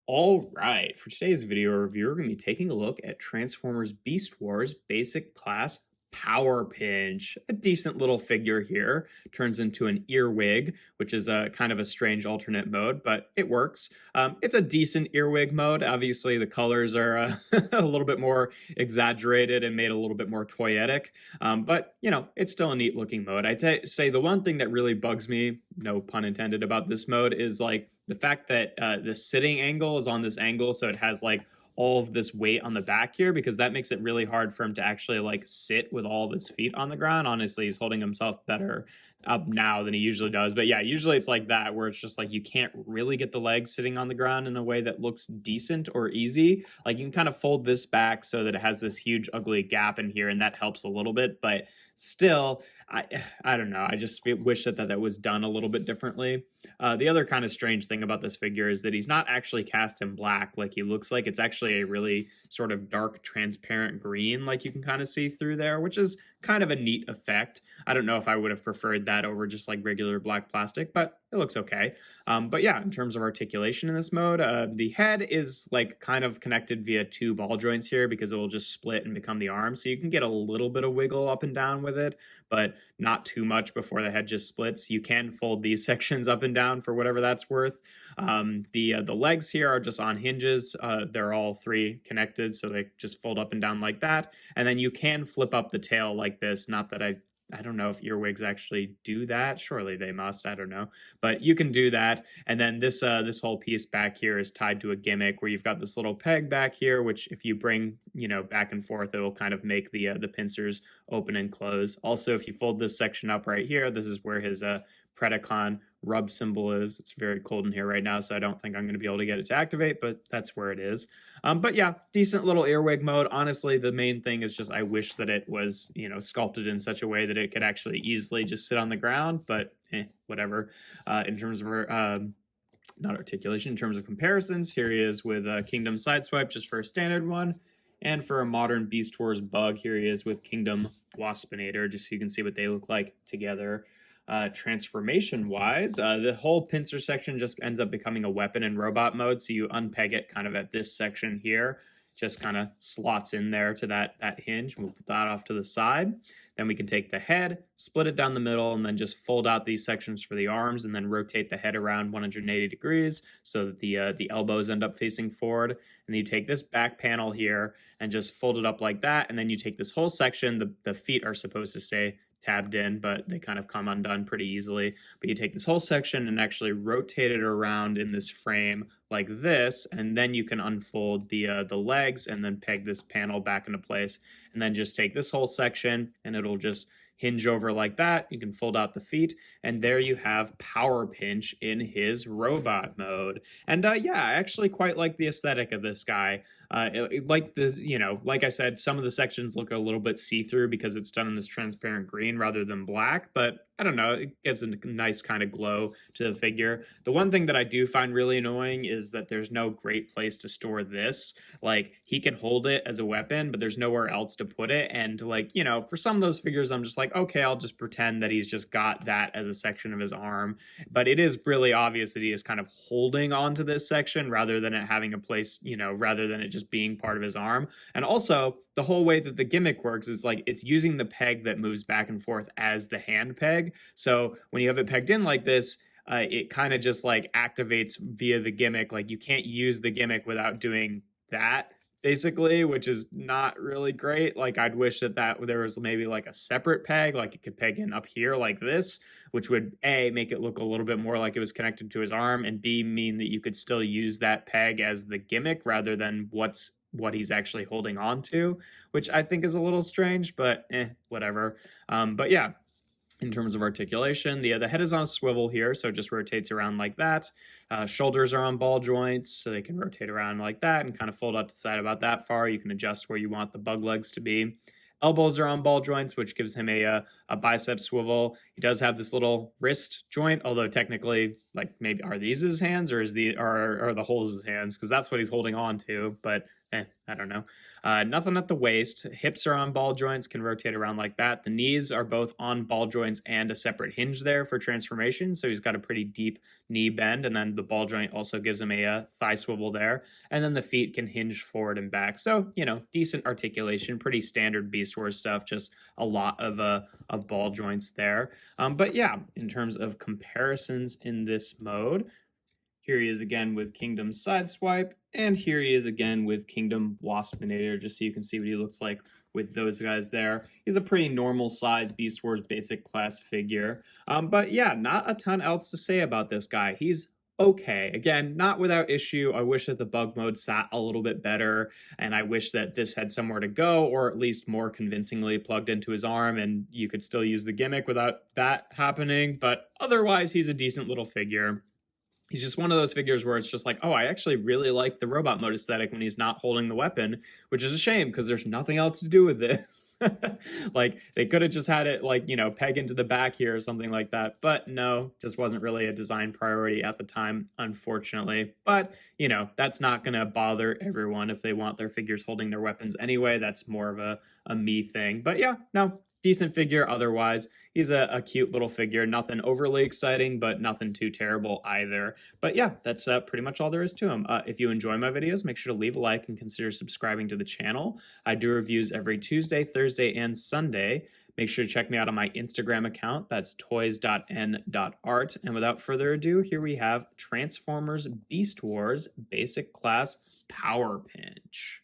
All right, for today's video review, we're going to be taking a look at Transformers Beast Wars Basic Class Powerpinch. A decent little figure here. Turns into an earwig, which is a kind of a strange alternate mode, but it works. It's a decent earwig mode. Obviously, the colors are a little bit more exaggerated and made a little bit more toyetic, but it's still a neat looking mode. Say the one thing that really bugs me, no pun intended, about this mode is like the fact that the sitting angle is on this angle, so it has like all of this weight on the back here, because that makes it really hard for him to actually like sit with all of his feet on the ground. Honestly, he's holding himself better up now than he usually does. But yeah, usually it's like that, where it's just like you can't really get the legs sitting on the ground in a way that looks decent or easy. Like you can kind of fold this back so that it has this huge ugly gap in here, and that helps a little bit. But still, I don't know. I just wish that was done a little bit differently. The other kind of strange thing about this figure is that he's not actually cast in black like he looks like. It's actually a really sort of dark, transparent green, like you can kind of see through there, which is kind of a neat effect. I don't know if I would have preferred that over just like regular black plastic, but it looks okay. But yeah, in terms of articulation in this mode, the head is like kind of connected via two ball joints here, because it will just split and become the arm. So you can get a little bit of wiggle up and down with it, but not too much before the head just splits. You can fold these sections up and down for whatever that's worth. The legs here are just on hinges. They're all three connected, so they just fold up and down like that. And then you can flip up the tail like this. Not that I don't know if earwigs actually do that. Surely they must. I don't know. But you can do that. And then this whole piece back here is tied to a gimmick where you've got this little peg back here, which if you bring, back and forth, it'll kind of make the pincers open and close. Also, if you fold this section up right here, this is where his Predacon rub symbol is. It's very cold in here right now, so I don't think I'm going to be able to get it to activate, but that's where it is. But yeah, decent little earwig mode. Honestly, the main thing is just I wish that it was, sculpted in such a way that it could actually easily just sit on the ground, but whatever. In terms of not articulation, in terms of comparisons, here he is with Kingdom Sideswipe, just for a standard one. And for a modern Beast Wars bug, here he is with Kingdom Waspinator, just so you can see what they look like together. Transformation wise, the whole pincer section just ends up becoming a weapon in robot mode. So you unpeg it kind of at this section here, just kind of slots in there to that hinge. We'll put that off to the side. Then we can take the head, split it down the middle, and then just fold out these sections for the arms, and then rotate the head around 180 degrees so that the elbows end up facing forward. And then you take this back panel here and just fold it up like that. And then you take this whole section. The feet are supposed to stay tabbed in, but they kind of come undone pretty easily. But you take this whole section and actually rotate it around in this frame like this, and then you can unfold the legs and then peg this panel back into place, and then just take this whole section and it'll just hinge over like that. You can fold out the feet, and there you have Powerpinch in his robot mode. And yeah, I actually quite like the aesthetic of this guy. Like this, like I said, some of the sections look a little bit see-through because it's done in this transparent green rather than black, but I don't know, it gives a nice kind of glow to the figure. The one thing that I do find really annoying is that there's no great place to store this. Like, he can hold it as a weapon, but there's nowhere else to put it. And like, for some of those figures, I'm just like, okay, I'll just pretend that he's just got that as a section of his arm. But it is really obvious that he is kind of holding onto this section rather than it having a place, rather than it just being part of his arm. And also, the whole way that the gimmick works is like it's using the peg that moves back and forth as the hand peg. So when you have it pegged in like this, it kind of just like activates via the gimmick. Like you can't use the gimmick without doing that, basically, which is not really great. Like I'd wish that there was maybe like a separate peg, like it could peg in up here like this, which would A, make it look a little bit more like it was connected to his arm, and B, mean that you could still use that peg as the gimmick rather than what he's actually holding on to, which I think is a little strange, but whatever. But yeah, in terms of articulation, the head is on a swivel here, so it just rotates around like that. Shoulders are on ball joints, so they can rotate around like that and kind of fold out to the side about that far. You can adjust where you want the bug legs to be. Elbows are on ball joints, which gives him a bicep swivel. He does have this little wrist joint, although technically, like maybe are these his hands or are the holes his hands? Because that's what he's holding on to. But I don't know. Nothing at the waist. Hips are on ball joints, can rotate around like that. The knees are both on ball joints and a separate hinge there for transformation. So he's got a pretty deep knee bend. And then the ball joint also gives him a thigh swivel there. And then the feet can hinge forward and back. So, decent articulation, pretty standard Beast Wars stuff, just a lot of ball joints there. But yeah, in terms of comparisons in this mode, here he is again with Kingdom Sideswipe, and here he is again with Kingdom Waspinator, just so you can see what he looks like with those guys there. He's a pretty normal size Beast Wars basic class figure. But yeah, not a ton else to say about this guy. He's okay. Again, not without issue. I wish that the bug mode sat a little bit better, and I wish that this had somewhere to go, or at least more convincingly plugged into his arm, and you could still use the gimmick without that happening. But otherwise, he's a decent little figure. He's just one of those figures where it's just like, oh, I actually really like the robot mode aesthetic when he's not holding the weapon, which is a shame because there's nothing else to do with this. Like, they could have just had it, like, peg into the back here or something like that. But no, just wasn't really a design priority at the time, unfortunately. But, that's not going to bother everyone if they want their figures holding their weapons anyway. That's more of a me thing. But yeah, no, decent figure otherwise. He's a cute little figure, nothing overly exciting, but nothing too terrible either. But yeah, that's pretty much all there is to him. If you enjoy my videos, make sure to leave a like and consider subscribing to the channel. I do reviews every Tuesday, Thursday, and Sunday. Make sure to check me out on my Instagram account. That's toys.n.art. And without further ado, here we have Transformers Beast Wars Basic Class Powerpinch.